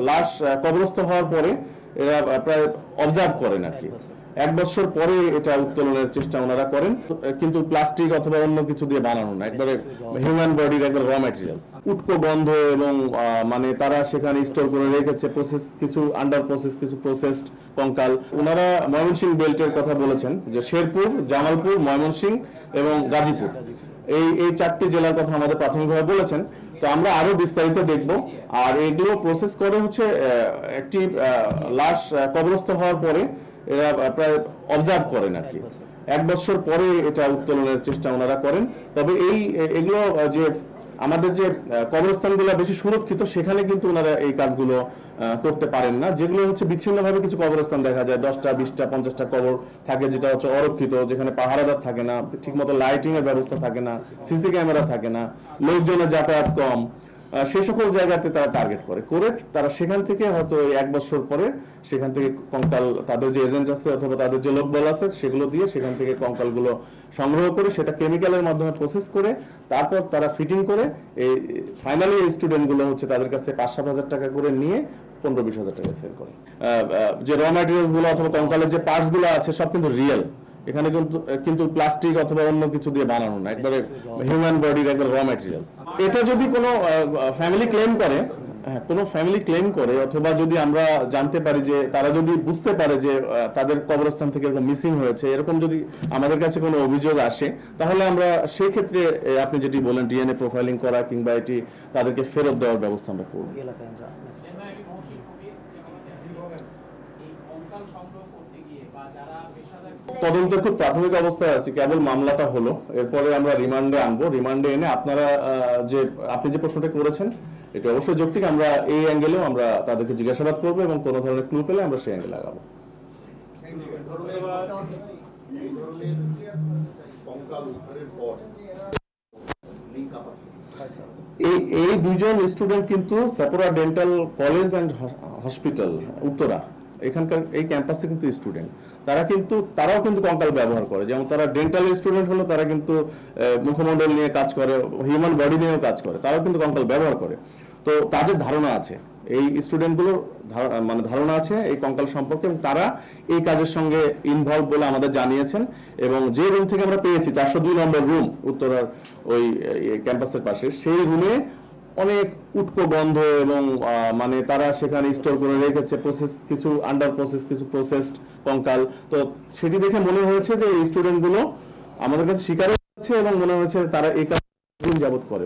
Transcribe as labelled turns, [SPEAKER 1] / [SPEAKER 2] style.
[SPEAKER 1] লাশ কবরস্থ হওয়ার পরে এরা প্রায় অবজার্ভ করেন আর কি। 1 বছর পরে এটা উত্তোলনের চেষ্টা ওনারা করেন, কিন্তু প্লাস্টিক অথবা অন্য কিছু দিয়ে বানানো না, একবারে হিউম্যান বডির একবার র ম্যাটেরিয়ালস। উটকো গন্ধ এবং মানে তারা সেখানে স্টোর করে রেখেছে প্রসেস কিছু, আন্ডার প্রসেস কিছু প্রসেসড কঙ্কাল। ওনারা ময়মনসিংহ বেল্টের কথা বলেছেন, যে শেরপুর, জামালপুর, ময়মনসিংহ এবং গাজীপুর, এই 4টি জেলার কথা আমাদের প্রাথমিকভাবে বলেছেন। তো আমরা আরো বিস্তারিত দেখব। আর এগুলো প্রসেস করে হচ্ছে একটি লাশ কবরস্থ হওয়ার পরে এরা প্রায় অবজার্ভ করেন আর কি। 1 বছর পরে এটা উত্তোলনের চেষ্টা ওনারা করেন। তবে এগুলো যে আমাদের যে কবরস্থানগুলো বেশি সুরক্ষিত, সেখানে কিন্তু ওনারা এই কাজগুলো করতে পারেন না। যেগুলো হচ্ছে বিচ্ছিন্নভাবে কিছু কবরস্থান দেখা যায়, 10টা 20টা 50টা কবর থাকে, যেটা হচ্ছে অরক্ষিত, যেখানে পাহারাদার থাকে না, ঠিকমতো লাইটিং এর ব্যবস্থা থাকে না, সিসি ক্যামেরা থাকে না, লোকজনের যাতায়াত কম, সে সকল জায়গাতে তারা টার্গেট করে তারা সেখান থেকে হয়তো 1 বছর পরে সেখান থেকে কঙ্কাল, তাদের যে এজেন্ট আছে অথবা তাদের যে লোকবল আছে সেগুলো দিয়ে সেখান থেকে কঙ্কালগুলো সংগ্রহ করে সেটা কেমিক্যালের মাধ্যমে প্রসেস করে তারপর তারা ফিটিং করে এই ফাইনালি এই স্টুডেন্টগুলো হচ্ছে তাদের কাছে 5-7 হাজার টাকা করে নিয়ে 15-20 হাজার টাকা সেল করে। যে র ম্যাটেরিয়ালস গুলো অথবা কঙ্কালের যে পার্টস গুলো আছে সব কিন্তু রিয়েল, এখানে কিন্তু প্লাস্টিক অথবা অন্য কিছু দিয়ে বানানো না, একবারে হিউম্যান বডির একবার র ম্যাটেরিয়ালস। এটা যদি কোনো ফ্যামিলি ক্লেম করে, কোনো ফ্যামিলি ক্লেম করে, অথবা যদি আমরা জানতে পারি যে তারা যদি বুঝতে পারে যে তাদের কবরস্থান থেকে এরকম মিসিং হয়েছে, এরকম যদি আমাদের কাছে কোনো অভিযোগ আসে, তাহলে আমরা সেই ক্ষেত্রে আপনি যেটি বলেন ডিএনএ প্রোফাইলিং করা কিংবা এটি তাদেরকে ফেরত দেওয়ার ব্যবস্থা আমরা করব। তদন্তের খুব প্রাথমিক অবস্থায় আছি, কেবল মামলাটা হলো, এরপরে আমরা রিমান্ডে আনবো। রিমান্ডে এনে আপনারা আপনি যে প্রশ্নটা করেছেন এটা অবশ্যই যৌক্তিক। আমরা এই অ্যাঙ্গেলেও আমরা তাদেরকে জিজ্ঞাসাবাদ করবো এবং কোনো ধরনের ক্লু পেলে আমরা সেই অ্যাঙ্গেলে আগাবো। এই 2 জন স্টুডেন্ট কিন্তু Sapporo dental college and hospital Uttara, এখানকার এই ক্যাম্পাসে কিন্তু স্টুডেন্ট, তারাও কিন্তু কঙ্কাল ব্যবহার করে। যেমন তারা ডেন্টাল স্টুডেন্ট হলো, তারা কিন্তু মুখমণ্ডল নিয়ে কাজ করে, হিউম্যান বডি নিয়েও কাজ করে, তারাও কিন্তু কঙ্কাল ব্যবহার করে। তো তাদের ধারণা আছে, এই স্টুডেন্টগুলোর মানে ধারণা আছে এই কঙ্কাল সম্পর্কে, এবং তারা এই কাজের সঙ্গে ইনভলভ বলে আমাদের জানিয়েছেন। এবং যে রুম থেকে আমরা পেয়েছি 402 নম্বর রুম উত্তরার ওই ক্যাম্পাসের পাশে, সেই রুমে অনেক উটকো গন্ধ এবং মানে তারা সেখানে স্টোর করে রেখেছে প্রসেস কিছু, আন্ডার প্রসেস কিছু প্রসেসড কঙ্কাল। তো সেটি দেখে মনে হয়েছে যে এই স্টুডেন্টগুলো আমাদের কাছে স্বীকার হয়েছে এবং মনে হয়েছে তারা এই কাজ যাবত করে।